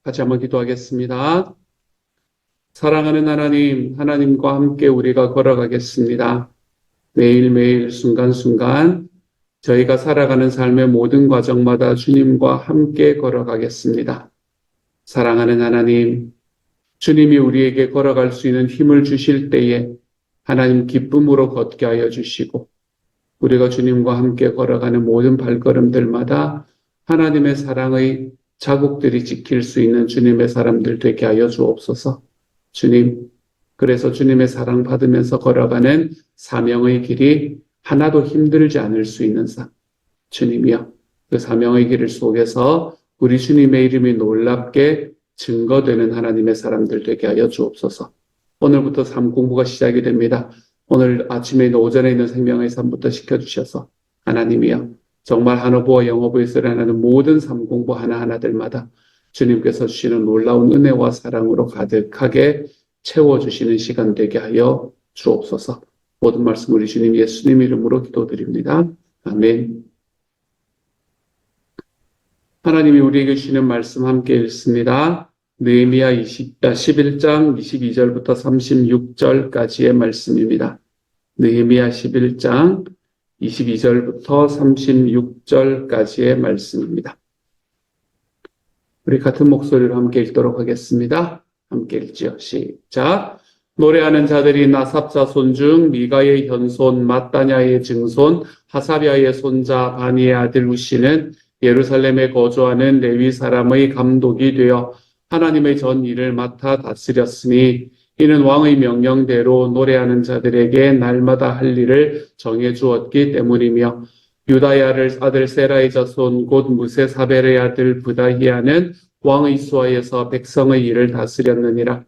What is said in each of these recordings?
같이 한번 기도하겠습니다. 사랑하는 하나님, 하나님과 함께 우리가 걸어가겠습니다. 매일매일 순간순간 저희가 살아가는 삶의 모든 과정마다 주님과 함께 걸어가겠습니다. 사랑하는 하나님, 주님이 우리에게 걸어갈 수 있는 힘을 주실 때에 하나님 기쁨으로 걷게 하여 주시고 우리가 주님과 함께 걸어가는 모든 발걸음들마다 하나님의 사랑의 자국들이 지킬 수 있는 주님의 사람들 되게 하여 주옵소서. 주님, 그래서 주님의 사랑 받으면서 걸어가는 사명의 길이 하나도 힘들지 않을 수 있는 주님이여, 그 사명의 길 속에서 우리 주님의 이름이 놀랍게 증거되는 하나님의 사람들 되게 하여 주옵소서. 오늘부터 삶 공부가 시작이 됩니다. 오늘 아침에 있는 오전에 있는 생명의 삶부터 시켜주셔서 하나님이여, 정말 한어부와 영어부에서 일어나는 모든 삶 공부 하나하나들마다 주님께서 주시는 놀라운 은혜와 사랑으로 가득하게 채워주시는 시간 되게 하여 주옵소서. 모든 말씀 우리 주님 예수님 이름으로 기도드립니다. 아멘. 하나님이 우리에게 주시는 말씀 함께 읽습니다. 느헤미야 11장 22절부터 36절까지의 말씀입니다. 느헤미야 11장 22절부터 36절까지의 말씀입니다. 우리 같은 목소리로 함께 읽도록 하겠습니다. 함께 읽지요. 시작. 노래하는 자들이 나삽 자손 중 미가의 현손 마따냐의 증손 하사랴의 손자 바니의 아들 우시는 예루살렘에 거주하는 레위 사람의 감독이 되어 하나님의 전 일을 맡아 다스렸으니 이는 왕의 명령대로 노래하는 자들에게 날마다 할 일을 정해 주었기 때문이며 유다의 아들 세라의 자손 곧 무세사벨의 아들 부다히야는 왕의 수하에서 백성의 일을 다스렸느니라.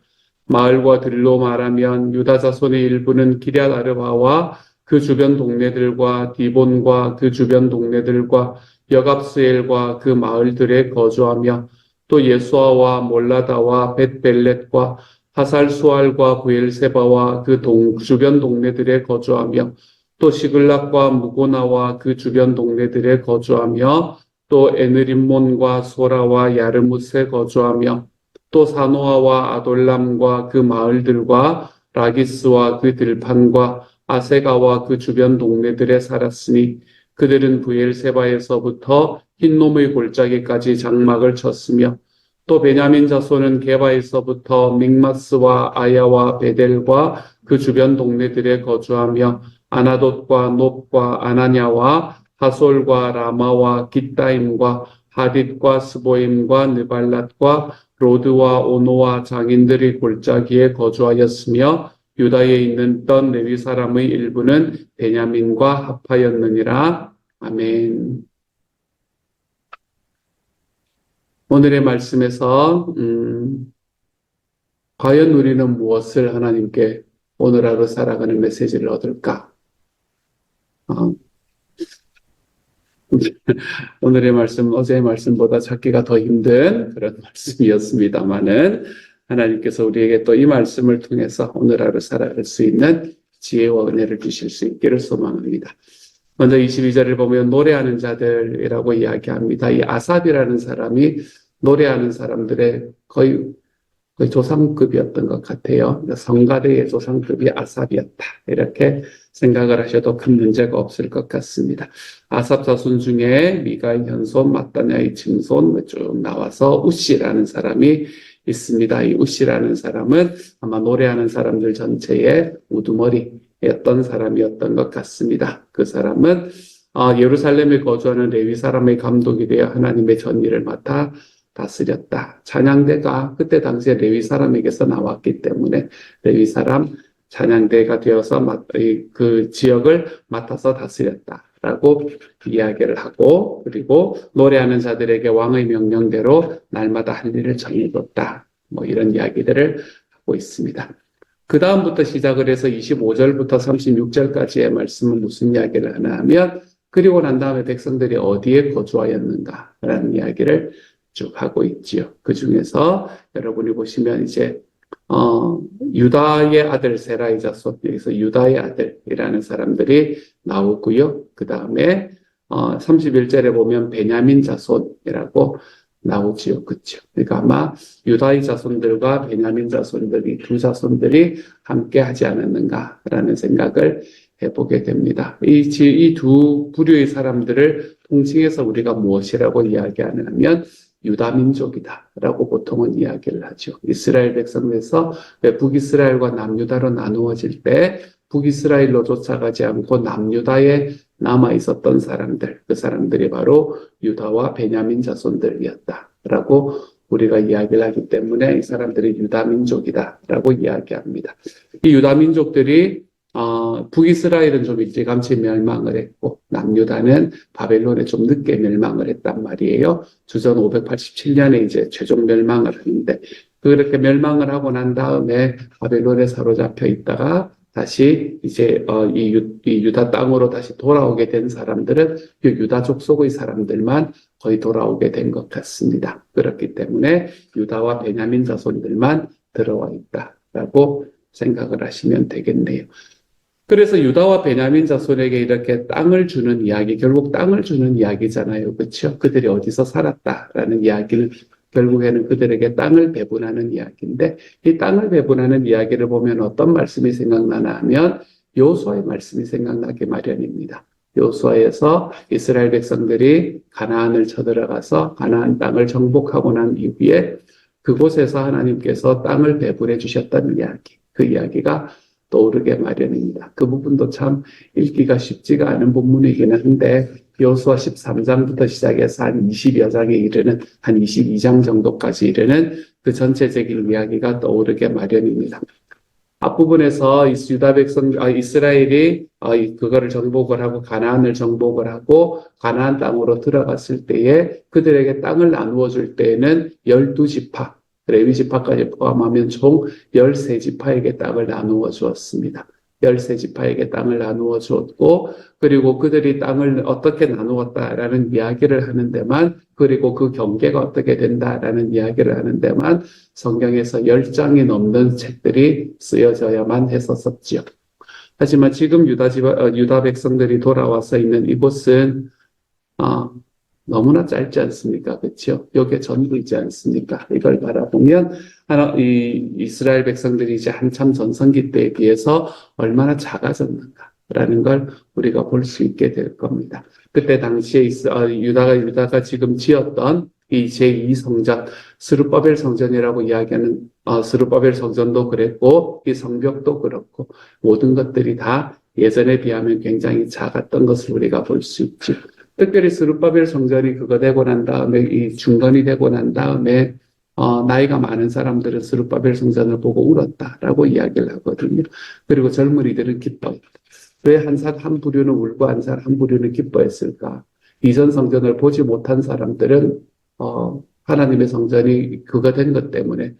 마을과 들로 말하면 유다 자손의 일부는 기럇 아르바와 그 주변 동네들과 디본과 그 주변 동네들과 여갑스엘과 그 마을들에 거주하며 또 예수아와 몰라다와 벳벨렛과 하살수알과 부엘세바와 그 주변 동네들에 거주하며 또 시글락과 무고나와 그 주변 동네들에 거주하며 또 에느림몬과 소라와 야르무스에 거주하며 또 사노아와 아돌람과 그 마을들과 라기스와 그 들판과 아세가와 그 주변 동네들에 살았으니 그들은 부엘세바에서부터 흰놈의 골짜기까지 장막을 쳤으며 또 베냐민 자손은 게바에서부터 믹마스와 아야와 베델과 그 주변 동네들에 거주하며 아나돗과 놋과 아나냐와 하솔과 라마와 깃다임과 하딧과 스보임과 느발랏과 로드와 오노와 장인들이 골짜기에 거주하였으며 유다에 있는 떤 레위 사람의 일부는 베냐민과 합하였느니라. 아멘. 오늘의 말씀에서 과연 우리는 무엇을 하나님께 오늘 하루 살아가는 메시지를 얻을까? 오늘의 말씀은 어제의 말씀보다 찾기가 더 힘든 그런 말씀이었습니다만은 하나님께서 우리에게 또 이 말씀을 통해서 오늘 하루 살아갈 수 있는 지혜와 은혜를 주실 수 있기를 소망합니다. 먼저 22절을 보면 노래하는 자들이라고 이야기합니다. 이 아삽이라는 사람이 노래하는 사람들의 거의 조상급이었던 것 같아요. 성가대의 조상급이 아삽이었다. 이렇게 생각을 하셔도 큰 문제가 없을 것 같습니다. 아삽 자손 중에 미가의 현손, 마따냐의 증손 쭉 나와서 우시라는 사람이 있습니다. 이 우시라는 사람은 아마 노래하는 사람들 전체의 우두머리였던 사람이었던 것 같습니다. 그 사람은 예루살렘에 거주하는 레위 사람의 감독이 되어 하나님의 전일을 맡아 다스렸다. 찬양대가 그때 당시에 레위 사람에게서 나왔기 때문에 레위 사람 찬양대가 되어서 그 지역을 맡아서 다스렸다라고 이야기를 하고, 그리고 노래하는 자들에게 왕의 명령대로 날마다 할 일을 정해줬다. 이런 이야기들을 하고 있습니다. 그 다음부터 시작을 해서 25절부터 36절까지의 말씀은 무슨 이야기를 하나 하면, 그리고 난 다음에 백성들이 어디에 거주하였는가라는 이야기를 쭉 하고 있지요. 그 중에서 여러분이 보시면 이제 유다의 아들 세라의 자손, 여기서 유다의 아들이라는 사람들이 나오고요. 그 다음에 31절에 보면 베냐민 자손이라고 나오지요. 그쵸? 그러니까 아마 유다의 자손들과 베냐민 자손들이 두 자손들이 함께 하지 않았는가라는 생각을 해보게 됩니다. 이 두 부류의 사람들을 통칭해서 우리가 무엇이라고 이야기하냐면 유다 민족이다라고 보통은 이야기를 하죠. 이스라엘 백성에서 북이스라엘과 남유다로 나누어질 때 북이스라엘로 쫓아가지 않고 남유다에 남아 있었던 사람들, 그 사람들이 바로 유다와 베냐민 자손들이었다라고 우리가 이야기를 하기 때문에 이 사람들이 유다 민족이다라고 이야기합니다. 이 유다 민족들이 북이스라엘은 좀 일찌감치 멸망을 했고 남유다는 바벨론에 좀 늦게 멸망을 했단 말이에요. 주전 587년에 이제 최종 멸망을 하는데 그렇게 멸망을 하고 난 다음에 바벨론에 사로잡혀 있다가 다시 이제 이 유다 땅으로 다시 돌아오게 된 사람들은 그 유다 족속의 사람들만 거의 돌아오게 된 것 같습니다. 그렇기 때문에 유다와 베냐민 자손들만 들어와 있다라고 생각을 하시면 되겠네요. 그래서 유다와 베냐민 자손에게 이렇게 땅을 주는 이야기, 결국 땅을 주는 이야기잖아요. 그렇죠? 그들이 어디서 살았다라는 이야기는 결국에는 그들에게 땅을 배분하는 이야기인데 이 땅을 배분하는 이야기를 보면 어떤 말씀이 생각나나 하면 여호수아의 말씀이 생각나기 마련입니다. 여호수아에서 이스라엘 백성들이 가나안을 쳐들어가서 가나안 땅을 정복하고 난 이후에 그곳에서 하나님께서 땅을 배분해 주셨다는 이야기, 그 이야기가 떠오르게 마련입니다. 그 부분도 참 읽기가 쉽지가 않은 본문이긴 한데 여호수아 13장부터 시작해서 한 20여 장에 이르는 한 22장 정도까지 이르는 그 전체적인 이야기가 떠오르게 마련입니다. 앞부분에서 유다 백성, 이스라엘이 그거를 정복을 하고 가나안을 정복을 하고 가나안 땅으로 들어갔을 때에 그들에게 땅을 나누어 줄 때에는 12지파, 레위 지파까지 포함하면 총 13지파에게 땅을 나누어 주었습니다. 13지파에게 땅을 나누어 주었고 그리고 그들이 땅을 어떻게 나누었다라는 이야기를 하는 데만 그리고 그 경계가 어떻게 된다라는 이야기를 하는 데만 성경에서 10장이 넘는 책들이 쓰여져야만 했었지요. 하지만 지금 유다 백성들이 돌아와서 있는 이곳은 너무나 짧지 않습니까? 그렇죠? 이게 전부이지 않습니까? 이걸 바라보면 이 이스라엘 백성들이 이제 한참 전성기 때에 비해서 얼마나 작아졌는가라는 걸 우리가 볼 수 있게 될 겁니다. 그때 당시에 유다가 지금 지었던 이 제2성전, 스룹바벨 성전이라고 이야기하는 스룹바벨 성전도 그랬고 이 성벽도 그렇고 모든 것들이 다 예전에 비하면 굉장히 작았던 것을 우리가 볼 수 있죠. 특별히 스룹바벨 성전이 그거 되고 난 다음에 이 중건이 되고 난 다음에 나이가 많은 사람들은 스룹바벨 성전을 보고 울었다라고 이야기를 하거든요. 그리고 젊은이들은 기뻐했다. 왜 한 부류는 울고 한 부류는 기뻐했을까? 이전 성전을 보지 못한 사람들은 하나님의 성전이 그거 된 것 때문에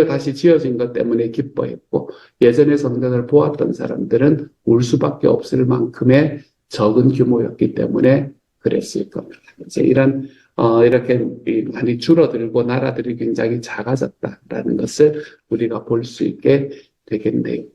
다시 지어진 것 때문에 기뻐했고 예전의 성전을 보았던 사람들은 울 수밖에 없을 만큼의 적은 규모였기 때문에 그랬을 겁니다. 이제 이렇게 많이 줄어들고 나라들이 굉장히 작아졌다라는 것을 우리가 볼 수 있게 되겠네요.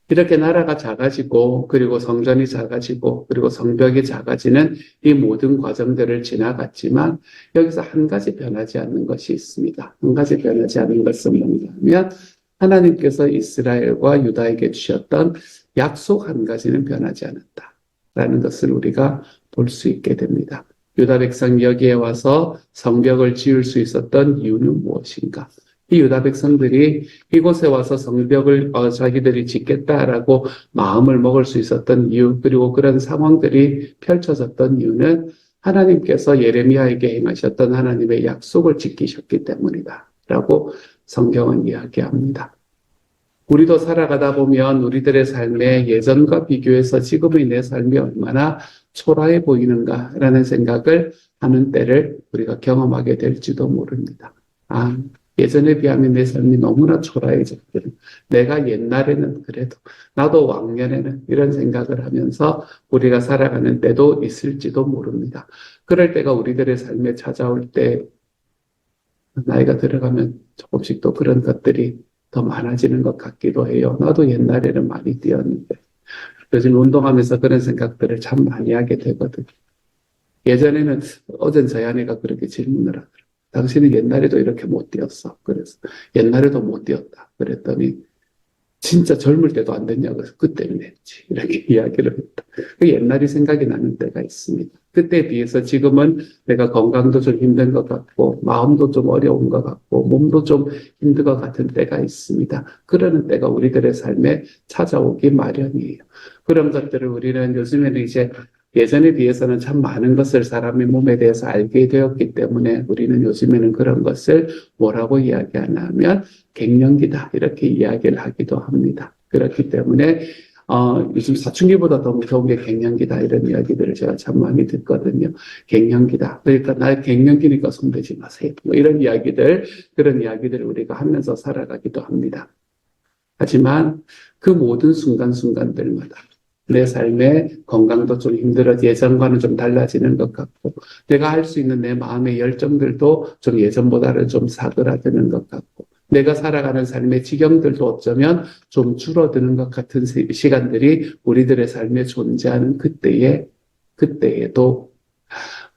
이렇게 나라가 작아지고 그리고 성전이 작아지고 그리고 성벽이 작아지는 이 모든 과정들을 지나갔지만 여기서 한 가지 변하지 않는 것이 있습니다. 한 가지 변하지 않는 것은 뭔가 하면 하나님께서 이스라엘과 유다에게 주셨던 약속 한 가지는 변하지 않았다라는 것을 우리가 볼 수 있게 됩니다. 유다 백성이 여기에 와서 성벽을 지을 수 있었던 이유는 무엇인가? 이 유다 백성들이 이곳에 와서 성벽을 자기들이 짓겠다라고 마음을 먹을 수 있었던 이유, 그리고 그런 상황들이 펼쳐졌던 이유는 하나님께서 예레미야에게 행하셨던 하나님의 약속을 지키셨기 때문이다라고 성경은 이야기합니다. 우리도 살아가다 보면 우리들의 삶에 예전과 비교해서 지금의 내 삶이 얼마나 초라해 보이는가라는 생각을 하는 때를 우리가 경험하게 될지도 모릅니다. 예전에 비하면 내 삶이 너무나 초라해졌거든. 내가 옛날에는 그래도 나도 왕년에는 이런 생각을 하면서 우리가 살아가는 때도 있을지도 모릅니다. 그럴 때가 우리들의 삶에 찾아올 때 나이가 들어가면 조금씩 또 그런 것들이 더 많아지는 것 같기도 해요. 나도 옛날에는 많이 뛰었는데 요즘 운동하면서 그런 생각들을 참 많이 하게 되거든요. 예전에는 어젠 저희 아내가 그렇게 질문을 하더라고요. 당신은 옛날에도 이렇게 못 뛰었어. 그래서 옛날에도 못 뛰었다. 그랬더니 진짜 젊을 때도 안 됐냐고 해서 그때는 했지. 이렇게 이야기를 했다. 그 옛날이 생각이 나는 때가 있습니다. 그때에 비해서 지금은 내가 건강도 좀 힘든 것 같고, 마음도 좀 어려운 것 같고, 몸도 좀 힘든 것 같은 때가 있습니다. 그러는 때가 우리들의 삶에 찾아오기 마련이에요. 그런 것들을 우리는 요즘에는 이제 예전에 비해서는 참 많은 것을 사람의 몸에 대해서 알게 되었기 때문에 우리는 요즘에는 그런 것을 뭐라고 이야기하냐면 갱년기다 이렇게 이야기를 하기도 합니다. 그렇기 때문에 요즘 사춘기보다 더 무서운 게 갱년기다 이런 이야기들을 제가 참 많이 듣거든요. 갱년기다. 그러니까 나 갱년기니까 손대지 마세요. 뭐 이런 이야기들 그런 이야기들을 우리가 하면서 살아가기도 합니다. 하지만 그 모든 순간순간들마다 내 삶의 건강도 좀 힘들어 예전과는 좀 달라지는 것 같고 내가 할 수 있는 내 마음의 열정들도 좀 예전보다는 좀 사그라드는 것 같고 내가 살아가는 삶의 지경들도 어쩌면 좀 줄어드는 것 같은 시간들이 우리들의 삶에 존재하는 그때에도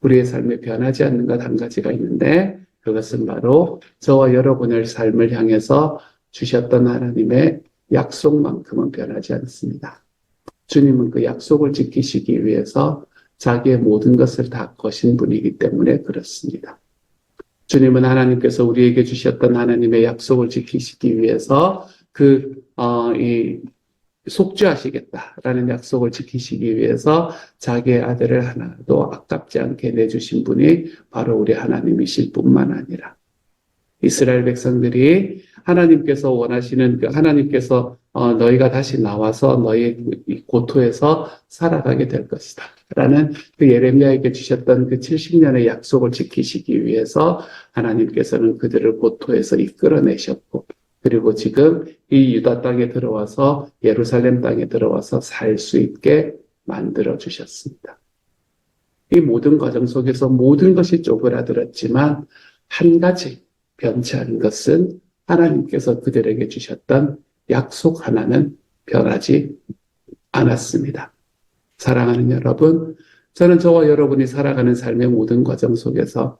우리의 삶에 변하지 않는 것 한 가지가 있는데 그것은 바로 저와 여러분의 삶을 향해서 주셨던 하나님의 약속만큼은 변하지 않습니다. 주님은 그 약속을 지키시기 위해서 자기의 모든 것을 다 거신 분이기 때문에 그렇습니다. 주님은 하나님께서 우리에게 주셨던 하나님의 약속을 지키시기 위해서 이 속죄하시겠다라는 약속을 지키시기 위해서 자기의 아들을 하나도 아깝지 않게 내주신 분이 바로 우리 하나님이실 뿐만 아니라 이스라엘 백성들이 하나님께서 원하시는 하나님께서 너희가 다시 나와서 너희 고토에서 살아가게 될 것이다. 라는 그 예레미야에게 주셨던 그 70년의 약속을 지키시기 위해서 하나님께서는 그들을 고토에서 이끌어내셨고 그리고 지금 이 유다 땅에 들어와서 예루살렘 땅에 들어와서 살 수 있게 만들어 주셨습니다. 이 모든 과정 속에서 모든 것이 쪼그라들었지만 한 가지 변치 않은 것은 하나님께서 그들에게 주셨던 약속 하나는 변하지 않았습니다. 사랑하는 여러분, 저는 저와 여러분이 살아가는 삶의 모든 과정 속에서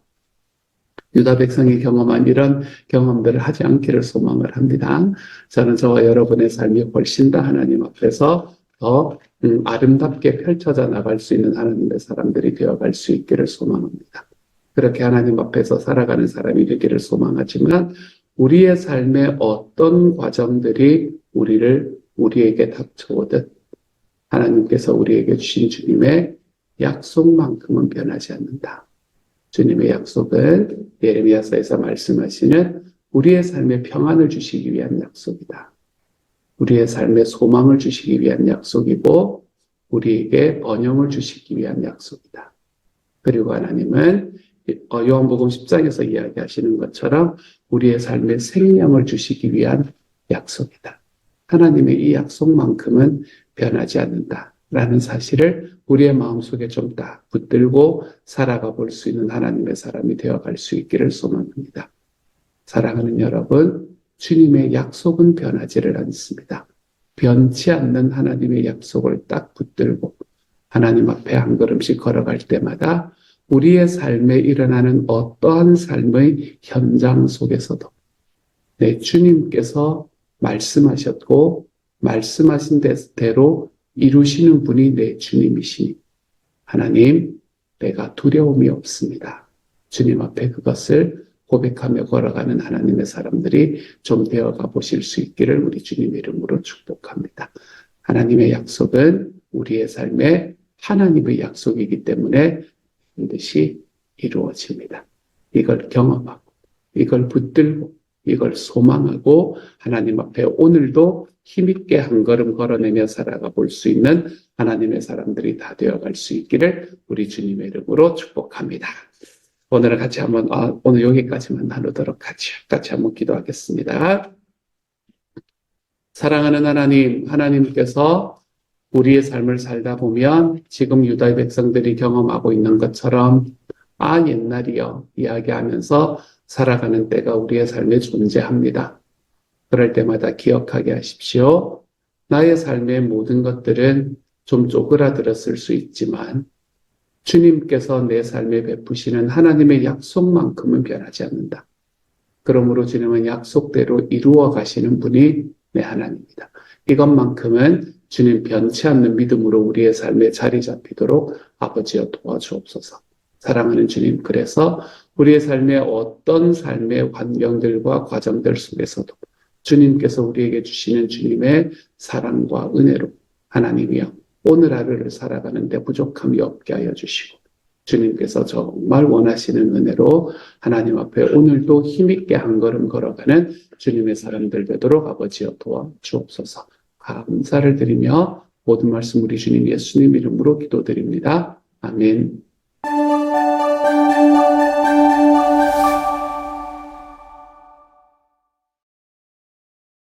유다 백성이 경험한 이런 경험들을 하지 않기를 소망을 합니다. 저는 저와 여러분의 삶이 훨씬 더 하나님 앞에서 더 아름답게 펼쳐져 나갈 수 있는 하나님의 사람들이 되어갈 수 있기를 소망합니다. 그렇게 하나님 앞에서 살아가는 사람이 되기를 소망하지만 우리의 삶의 어떤 과정들이 우리에게 닥쳐오듯 하나님께서 우리에게 주신 주님의 약속만큼은 변하지 않는다. 주님의 약속은 예레미야서에서 말씀하시는 우리의 삶에 평안을 주시기 위한 약속이다. 우리의 삶에 소망을 주시기 위한 약속이고 우리에게 번영을 주시기 위한 약속이다. 그리고 하나님은 요한복음 10장에서 이야기하시는 것처럼 우리의 삶에 생명을 주시기 위한 약속이다. 하나님의 이 약속만큼은 변하지 않는다라는 사실을 우리의 마음속에 좀 딱 붙들고 살아가 볼 수 있는 하나님의 사람이 되어갈 수 있기를 소망합니다. 사랑하는 여러분, 주님의 약속은 변하지를 않습니다. 변치 않는 하나님의 약속을 딱 붙들고 하나님 앞에 한 걸음씩 걸어갈 때마다 우리의 삶에 일어나는 어떠한 삶의 현장 속에서도 내 주님께서 말씀하셨고 말씀하신 대로 이루시는 분이 내 주님이시니 하나님, 내가 두려움이 없습니다. 주님 앞에 그것을 고백하며 걸어가는 하나님의 사람들이 좀 되어가 보실 수 있기를 우리 주님의 이름으로 축복합니다. 하나님의 약속은 우리의 삶에 하나님의 약속이기 때문에 반드시 이루어집니다. 이걸 경험하고, 이걸 붙들고, 이걸 소망하고 하나님 앞에 오늘도 힘있게 한 걸음 걸어내며 살아가 볼 수 있는 하나님의 사람들이 다 되어갈 수 있기를 우리 주님의 이름으로 축복합니다. 오늘은 같이 한번 오늘 여기까지만 나누도록 하죠. 같이 한번 기도하겠습니다. 사랑하는 하나님, 하나님께서 우리의 삶을 살다 보면 지금 유다의 백성들이 경험하고 있는 것처럼 옛날이요 이야기하면서 살아가는 때가 우리의 삶에 존재합니다. 그럴 때마다 기억하게 하십시오. 나의 삶의 모든 것들은 좀 쪼그라들었을 수 있지만 주님께서 내 삶에 베푸시는 하나님의 약속만큼은 변하지 않는다. 그러므로 주님은 약속대로 이루어 가시는 분이 내 하나님입니다. 이것만큼은 주님 변치 않는 믿음으로 우리의 삶에 자리 잡히도록 아버지여 도와주옵소서. 사랑하는 주님, 그래서 우리의 삶의 어떤 삶의 환경들과 과정들 속에서도 주님께서 우리에게 주시는 주님의 사랑과 은혜로 하나님이여 오늘 하루를 살아가는데 부족함이 없게 하여 주시고 주님께서 정말 원하시는 은혜로 하나님 앞에 오늘도 힘있게 한 걸음 걸어가는 주님의 사람들 되도록 아버지여 도와주옵소서. 감사를 드리며 모든 말씀 우리 주님 예수님 이름으로 기도드립니다. 아멘.